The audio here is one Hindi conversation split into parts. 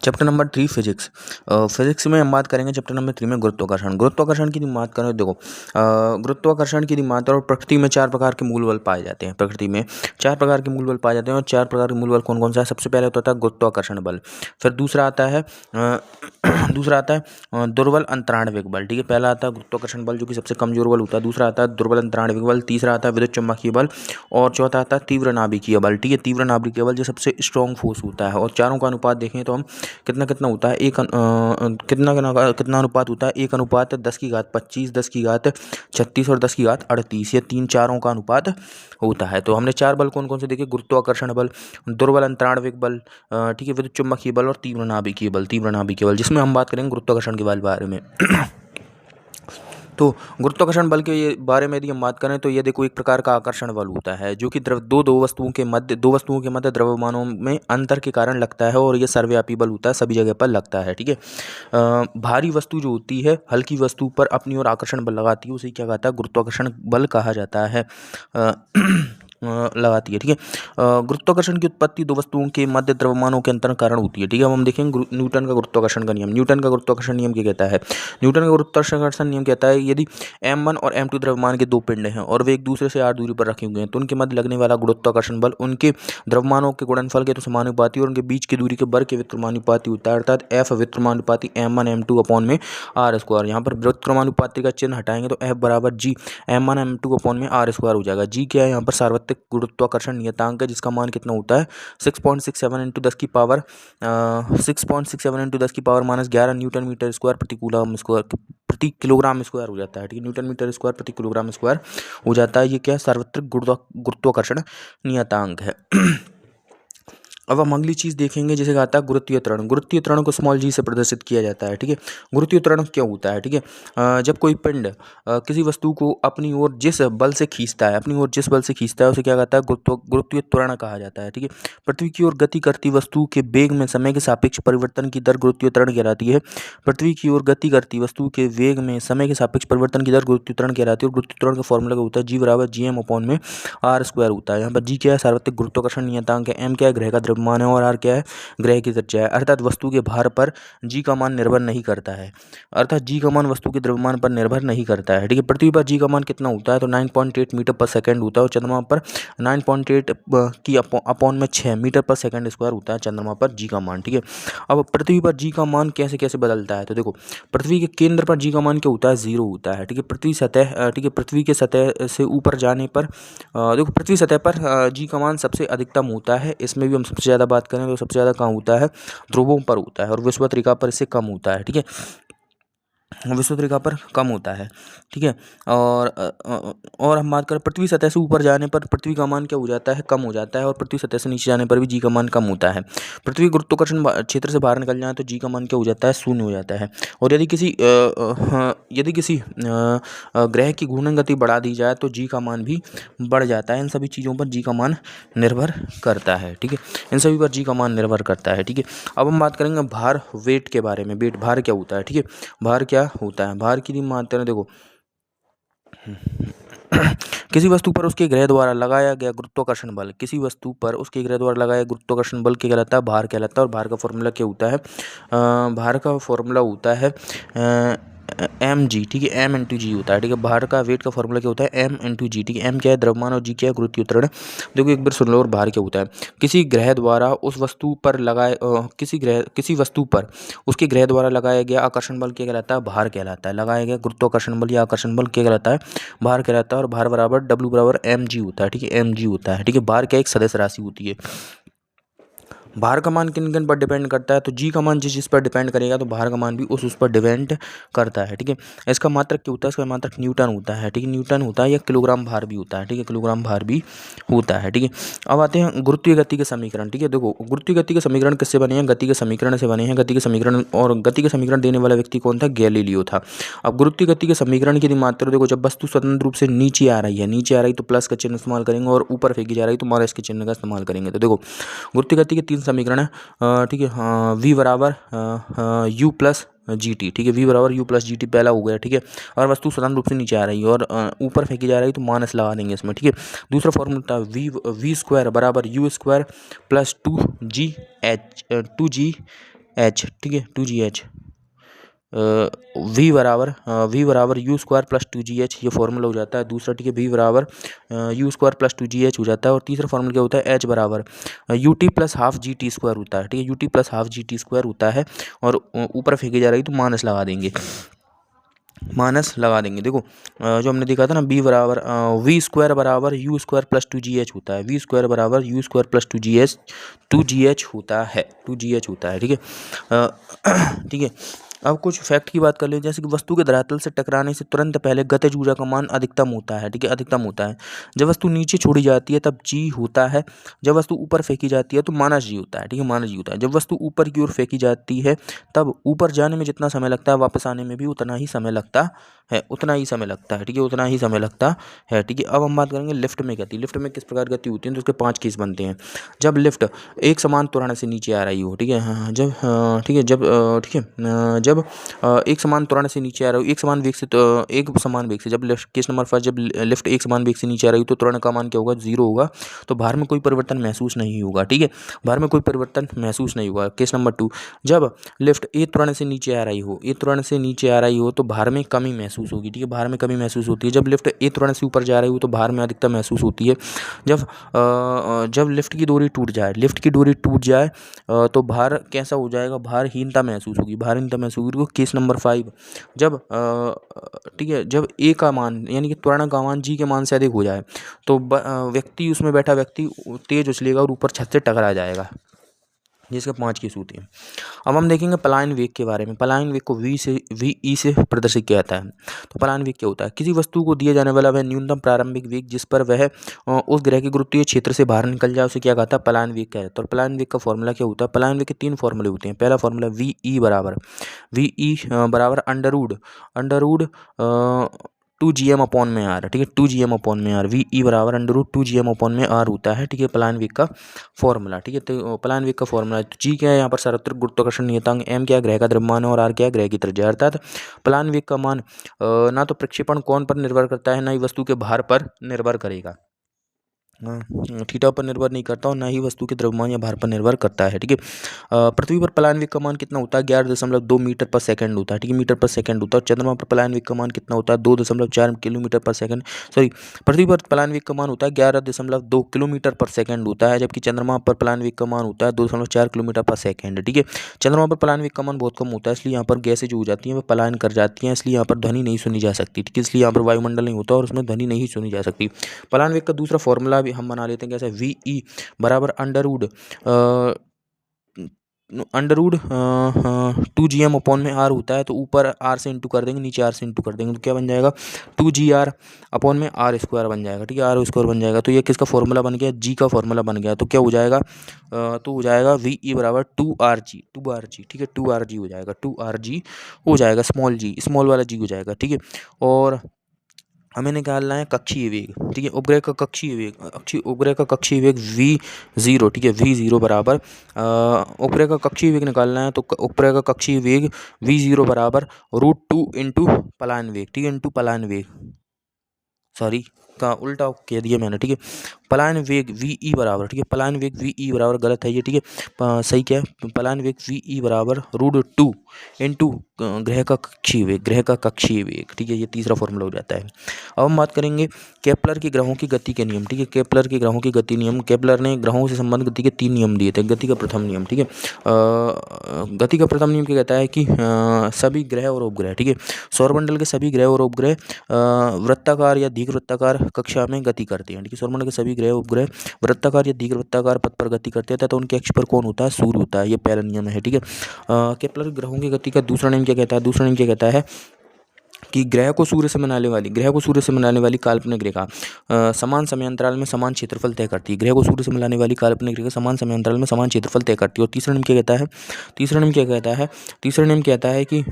Chapter number 3 physics. फिजिक्स में हम बात करेंगे चैप्टर नंबर 3 में गुरुत्वाकर्षण। गुरुत्वाकर्षण की बात करें, देखो गुरुत्वाकर्षण की मात्रा और प्रकृति में 4 प्रकार के मूल बल पाए जाते हैं। प्रकृति में 4 प्रकार के मूल बल पाए जाते हैं और 4 प्रकार के मूल बल कौन कौन सा है? सबसे पहले होता है गुरुत्वाकर्षण बल, फिर दूसरा आता है दुर्बल अंतराणविक बल। ठीक है, पहला आता है गुरुत्वाकर्षण बल जो कि सबसे कमजोर बल होता है, दूसरा आता है दुर्बल अंतराणविक बल, तीसरा आता है विद्युत चुम्बकीय बल और चौथा आता है तीव्र नाभिकीय बल। ठीक है, तीव्र नाभिकीय बल जो सबसे स्ट्रॉन्ग फोर्स होता है। और चारों का अनुपात देखें तो हम कितना कितना होता है, कितना अनुपात होता है? 1:10⁻25, 10⁻36 और 10⁻38, ये 3 का अनुपात होता है। तो हमने 4 बल कौन कौन से देखे? गुरुत्वाकर्षण बल, दुर्बल अंतराणविक बल, ठीक है, विद्युत चुम्बकीय बल और तीव्र नाभिकीय बल, जिसमें हम बात करेंगे गुरुत्वाकर्षण के बारे में। तो गुरुत्वाकर्षण बल के ये बारे में यदि हम बात करें तो ये देखो एक प्रकार का आकर्षण बल होता है जो कि दो वस्तुओं के मध्य द्रव्यमानों में अंतर के कारण लगता है और ये सर्वव्यापी बल होता है, सभी जगह पर लगता है। ठीक है, भारी वस्तु जो होती है हल्की वस्तु पर अपनी ओर आकर्षण बल लगाती है, उसे क्या कहता है? गुरुत्वाकर्षण बल कहा जाता है। लगाती है। ठीक है, गुरुत्वाकर्षण की उत्पत्ति दो वस्तुओं के मध्य द्रव्यमानों के अंतर कारण होती है। ठीक है, अब हम देखेंगे न्यूटन का गुरुत्वाकर्षण का नियम। न्यूटन का गुरुत्वाकर्षण नियम क्या कहता है? न्यूटन का गुरुत्वाकर्षण नियम कहता है यदि m1 और m2 द्रव्यमान के दो पिंड हैं और वे एक दूसरे से r दूरी पर रखे हुए हैं तो उनके मध्य लगने वाला गुरुत्वाकर्षण बल उनके द्रव्यमानों के गुणनफल के तो समानुपाती और उनके बीच की दूरी के वर्ग के व्युत्क्रमानुपाती होता है, अर्थात f व्युत्क्रमानुपाती m1 m2 अपॉन में r स्क्वायर। यहाँ पर व्युत्क्रमानुपाती का चिन्ह हटाएंगे तो f बराबर g m1 m2 अपॉन में r स्क्वायर हो जाएगा। g क्या है? यहाँ पर सार्वत्रिक गुरुत्वाकर्षण नियतांक है जिसका मान कितना होता है? 6.67 इंटू 10 की पावर 11 न्यूटन मीटर स्क्वायर प्रति किलोग्राम स्क्वायर हो जाता है। ठीक है, न्यूटन मीटर स्क्वायर प्रति किलोग्राम स्क्वायर हो जाता है। ये क्या है? सार्वत्रिक गुरुत्वाकर्षण नियतांक है। अब हम अगली चीज़ देखेंगे जिसे कहता है गुरुत्वीय त्वरण। गुरुत्वीय त्वरण को स्मॉल g से प्रदर्शित किया जाता है। ठीक है, गुरुत्वीय त्वरण क्या होता है? ठीक है, जब कोई पिंड किसी वस्तु को अपनी ओर जिस बल से खींचता है उसे क्या कहता है? गुरुत्वीय त्वरण कहा जाता है। ठीक है, पृथ्वी की ओर गति करती वस्तु के वेग में समय के सापेक्ष परिवर्तन की दर गुरुत्वीय त्वरण कहलाती है। पृथ्वी की ओर गति करती वस्तु के वेग में समय के सापेक्ष परिवर्तन की दर गुरुत्वीय त्वरण कहलाती है। और गुरुत्वीय त्वरण का फॉर्मूला क्या होता है? g बराबर gm अपॉन में r स्क्वायर होता है। यहाँ पर g क्या है? सार्वत्रिक गुरुत्वाकर्षण नियतांक है, m क्या है? ग्रह का द्रव्यमान है और r क्या है? ग्रह की त्रिज्या है। अर्थात वस्तु के भार पर g का मान निर्भर नहीं करता है। वस्तु के द्रव्यमान पर निर्भर नहीं करता है। ठीक है, पृथ्वी पर g का मान कितना होता है? तो 9.8 मीटर पर सेकंड होता है और चंद्रमा पर 9.8 की अपॉन में 6 मीटर पर सेकंड स्क्वायर होता है चंद्रमा पर g का मान। ठीक है, अब पृथ्वी पर g का मान कैसे कैसे बदलता है? तो देखो पृथ्वी के केंद्र पर g का मान क्या होता है? 0 होता है। ठीक है, पृथ्वी के सतह से ऊपर जाने पर देखो पृथ्वी सतह पर g का मान सबसे अधिकतम होता है। इसमें भी हम सबसे ज़्यादा बात करें तो सबसे ज़्यादा कहाँ होता है? ध्रुवों पर होता है और विषुवत रेखा पर इससे कम होता है। ठीक है, विषुवत रेखा पर कम होता है। ठीक है, और हम बात करें पृथ्वी सतह से ऊपर जाने पर पृथ्वी का मान क्या हो जाता है? कम हो जाता है और पृथ्वी सतह से नीचे जाने पर भी g का मान कम होता है। पृथ्वी गुरुत्वाकर्षण क्षेत्र से बाहर निकल जाए तो g का मान क्या हो जाता है? 0 हो जाता है। और यदि किसी ग्रह की घूर्णन गति बढ़ा दी जाए तो g का मान भी बढ़ जाता है। इन सभी चीज़ों पर g का मान निर्भर करता है। ठीक है, इन सभी पर g का मान निर्भर करता है। ठीक है, अब हम बात करेंगे भार, वेट के बारे में। वेट, भार क्या होता है? ठीक है, भार क्या होता है? भार की मात्रा देखो किसी वस्तु पर उसके ग्रह द्वारा लगाया गया गुरुत्वाकर्षण बल क्या कहलाता है? भार कहलाता है। और भार का फॉर्मूला क्या होता है? भार का फॉर्मूला होता है mg। ठीक है, m इंटू जी होता है। ठीक है, भार का, वेट का फॉर्मूला क्या होता है? m इंटू जी। ठीक है, m क्या है? द्रव्यमान और g क्या है? गुरुत्वीय त्वरण। देखो एक बार सुन लो। और भार क्या होता है? किसी ग्रह द्वारा उस वस्तु पर लगाए किसी वस्तु पर उसके ग्रह द्वारा लगाया गया आकर्षण बल क्या कहलाता है? भार कहलाता है। लगाया गया गुरुत्वाकर्षण बल या आकर्षण बल क्या कहलाता है? भार कहलाता है। और भार बराबर w बराबर mg होता है। ठीक है, mg होता है। ठीक है, भार क्या एक सदिश राशि होती है। भार का मान किन किन पर डिपेंड करता है? तो जी का मान जिस पर डिपेंड करेगा तो भार का मान भी उस पर डिपेंड करता है। ठीक है, इसका मात्रक क्या होता है? इसका मात्रक न्यूटन होता है। ठीक है, न्यूटन होता है या किलोग्राम भार भी होता है। ठीक है, किलोग्राम भार भी होता है। ठीक है, अब आते हैं गुरुत्वीय गति के समीकरण। ठीक है, देखो गुरुत्वीय गति के समीकरण किससे बने हैं? गति के समीकरण से बने हैं। गति के समीकरण देने वाला व्यक्ति कौन था? गैलीलियो था। अब गुरुत्वीय गति के समीकरण की मात्रा देखो, जब वस्तु स्वतंत्र रूप से नीचे आ रही तो प्लस का चिन्ह इस्तेमाल करेंगे और ऊपर फेंकी जा रही तो माइनस के चिन्ह का इस्तेमाल करेंगे। तो देखो गुरुत्वीय गति के 3 समीकरण है। ठीक है, v बराबर u प्लस जी टी। ठीक है, v बराबर u प्लस जी टी पहला हो गया। ठीक है, और वस्तु स्वतंत्र रूप से नीचे आ रही है और ऊपर फेंकी जा रही है तो माइनस लगा देंगे इसमें। ठीक है, दूसरा फॉर्मूला था v स्क्वायर बराबर u square plus 2g H, ठीक है, 2GH। वी बराबर यू स्क्वायर प्लस 2GH, ये फॉर्मूला हो जाता है दूसरा, ठीक है। वी बराबर यू स्क्वायर प्लस 2GH हो जाता है। और तीसरा फॉर्मूला क्या होता है, एच बराबर U T plus half G T square होता है, ठीक है। U T plus half G T square होता है। और ऊपर फेंकी जा रही तो माइनस लगा देंगे, माइनस लगा देंगे। देखो जो हमने देखा था ना, बी बराबर वी स्क्वायर बराबर यू स्क्वायर प्लस 2GH होता है। वी स्क्वायर बराबर यू स्क्वायर प्लस 2GH होता है, 2GH होता है, ठीक है। ठीक है। अब कुछ फैक्ट की बात कर ले, जैसे कि वस्तु के धरातल से टकराने से तुरंत पहले गतिज ऊर्जा का मान अधिकतम होता है, ठीक है, अधिकतम होता है। जब वस्तु नीचे छोड़ी जाती है तब जी होता है, जब वस्तु ऊपर फेंकी जाती है तो माइनस जी होता है, ठीक है, माइनस जी होता है। जब वस्तु ऊपर की ओर फेंकी जाती है तब ऊपर जाने में जितना समय लगता है वापस आने में भी उतना ही समय लगता है, उतना ही समय लगता है, ठीक है, उतना ही समय लगता है, ठीक है। अब हम बात करेंगे लिफ्ट में गति। लिफ्ट में किस प्रकार गति होती है, तो उसके 5 केस बनते हैं। जब लिफ्ट एक समान त्वरण से नीचे आ रही हो, ठीक है, हाँ, जब ठीक है, जब ठीक है, जब एक समान त्वरण से नीचे आ रही हो, एक समान वेग से, एक समान वेग से, जब लिफ्ट, केस नंबर 1, जब लिफ्ट एक समान वेग से नीचे आ रही हो तो त्वरण का मान क्या होगा, 0 होगा। तो भार में कोई परिवर्तन महसूस नहीं होगा, ठीक है, भार में कोई परिवर्तन महसूस नहीं होगा। केस नंबर 2, जब लिफ्ट ए त्वरण से नीचे आ रही हो, ए त्वरण से नीचे आ रही हो तो भार में कमी महसूस होगी, ठीक है, भार में कमी महसूस होती है। जब लिफ्ट ए त्वरण से ऊपर जा रही हो तो भार में अधिकता महसूस होती है। जब लिफ्ट की डोरी टूट जाए, लिफ्ट की डोरी टूट जाए तो भार कैसा हो जाएगा, भारहीनता महसूस होगी, भारहीनता महसूस होगी। केस नंबर 5, जब ठीक है, जब ए का मान यानी कि त्वरण का मान जी के मान से अधिक हो जाए तो व्यक्ति, उसमें बैठा व्यक्ति तेज उछलेगा और ऊपर छत से टकरा जाएगा, जिसके 5 केस होते हैं। अब हम देखेंगे पलायन वेग के बारे में। पलायन वेग को वी ई से प्रदर्शित किया जाता है। तो पलायन वेग क्या होता है, किसी वस्तु को दिया जाने वाला वह न्यूनतम प्रारंभिक वेग जिस पर वह उस ग्रह के गुरुत्वीय क्षेत्र से बाहर निकल जाए उसे क्या कहता है, पलायन वेग कहता है। तो पलायन वेग का फॉर्मूला क्या होता है, पलायन वेग के 3 फॉर्मूले होते हैं। पहला फॉर्मूला वी ई बराबर अंडर रूड 2gm/r, ठीक है, 2gm/r। वी ई बराबर अंडर रूट 2gm/r होता है, ठीक है, पलायन वेग का फॉर्मूला, ठीक है। तो पलायन वेग का फॉर्मूला, तो जी क्या है यहाँ पर, सार्वत्रिक गुरुत्वाकर्षण नियतांक, एम क्या है, ग्रह का द्रव्यमान है, और आर क्या है, ग्रह की त्रिज्या। अर्थात पलायन वेग का मान ना तो प्रक्षेपण कोण पर निर्भर करता है, ना ही वस्तु के भार पर निर्भर करेगा, थीटा पर निर्भर नहीं करता और ना ही वस्तु के द्रव्यमान या भार पर निर्भर करता है, ठीक है। पृथ्वी पर पलायन वेग का मान कितना होता है, 11.2 मीटर पर सेकंड होता है, ठीक है, मीटर पर सेकंड होता है। और चंद्रमा पर पलायन वेग का मान कितना होता है, 2.4 किलोमीटर पर सेकंड, सॉरी, पृथ्वी पर पलायन वेग का मान होता है 11.2 किलोमीटर पर सेकंड होता है, जबकि चंद्रमा पर पलायन वेग का मान होता है 2.4 किलोमीटर पर सेकंड, ठीक है। चंद्रमा पर पलायन वेग का मान बहुत कम होता है, इसलिए यहाँ पर गैसें जो हो जाती हैं वह पलायन कर जाती हैं, इसलिए यहाँ पर ध्वनि नहीं सुनी जा सकती, ठीक है, इसलिए यहाँ पर वायुमंडल नहीं होता और उसमें ध्वनि नहीं सुनी जा सकती। पलायन वेग का दूसरा फॉर्मूला भी हम बना लेते हैं, कैसे, वी ई बराबर अंडर रूड 2gm/r होता है। तो ऊपर r से इंटू कर देंगे, नीचे r से इंटू कर देंगे, तो क्या बन जाएगा, 2gr/r² बन जाएगा, ठीक है, r² बन जाएगा। तो ये किसका फॉर्मूला बन गया, g का फॉर्मूला बन गया। तो क्या हो जाएगा, तो हो जाएगा वी ई बराबर 2rg, ठीक है, 2rg हो जाएगा, 2rg हो जाएगा, स्मॉल वाला g हो जाएगा, ठीक है। और हमें निकालना है कक्षीय वेग, ठीक है, उपग्रह का कक्षीय वेग v0, ठीक है, v0 बराबर उपग्रह का कक्षीय वेग निकालना है। तो उपग्रह का कक्षीय वेग v0 बराबर √2 इंटू पलायन वेग, ठीक है, इंटू पलायन वेग, सॉरी का उल्टा कह दिया मैंने, ठीक है। पलायन वेग वी ई बराबर, ठीक है, पलायन वेग वी ई बराबर, गलत है ये, ठीक है, सही क्या है, पलायन वेग वी ई बराबर √2 इंटू ग्रह का कक्षीय वेग, ठीक है, ये तीसरा फॉर्मूला हो जाता है। अब हम बात करेंगे केपलर के ग्रहों की गति के नियम, ठीक है, केपलर के ग्रहों की गति नियम। केपलर ने ग्रहों से संबंधित गति के 3 नियम दिए थे। गति का प्रथम नियम, ठीक है, गति का प्रथम नियम क्या कहता है कि सभी ग्रह और उपग्रह, ठीक है, सौरमंडल के सभी ग्रह और उपग्रह वृत्ताकार या दीर्घवृत्ताकार कक्षा में गति करते हैं, ठीक है, सौरमंडल के सभी ग्रह उपग्रह वृत्ताकार या दीर्घवृत्ताकार पथ पर गति करते हैं तथा उनके अक्ष पर कौन होता है, सूर्य होता है, ये पहला नियम है, ठीक है। केपलर ग्रहों की गति का दूसरा नियम क्या कहता है, दूसरा नियम क्या कहता है कि ग्रह को सूर्य से मिलाने वाली काल्पनिक रेखा समान समयांतराल में समान क्षेत्रफल तय करती है। ग्रह को सूर्य से मिलाने वाली काल्पनिक रेखा समान समयांतराल में समान क्षेत्रफल तय करती है। और तीसरा नियम क्या कहता है, तीसरा नियम कहता है कि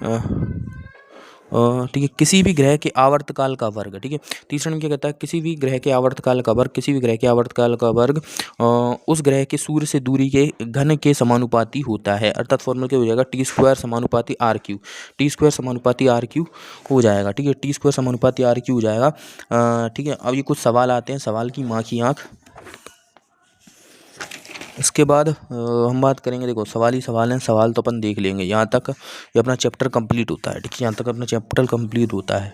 ठीक है, किसी भी ग्रह के आवर्तकाल का वर्ग, ठीक है, तीसरा नियम क्या कहता है, किसी भी ग्रह के आवर्तकाल का वर्ग उस ग्रह के सूर्य से दूरी के घन के समानुपाती होता है। अर्थात फॉर्मूला क्या हो जाएगा, t² समानुपाती r³ हो जाएगा, ठीक है, t² समानुपाती r³ हो जाएगा, ठीक है। अब ये कुछ सवाल आते हैं, सवाल की माँ की आँख, इसके बाद हम बात करेंगे, देखो सवाल ही सवाल हैं, सवाल तो अपन देख लेंगे, यहाँ तक ये अपना चैप्टर कंप्लीट होता है। ठीक है, यहाँ तक अपना चैप्टर कंप्लीट होता है।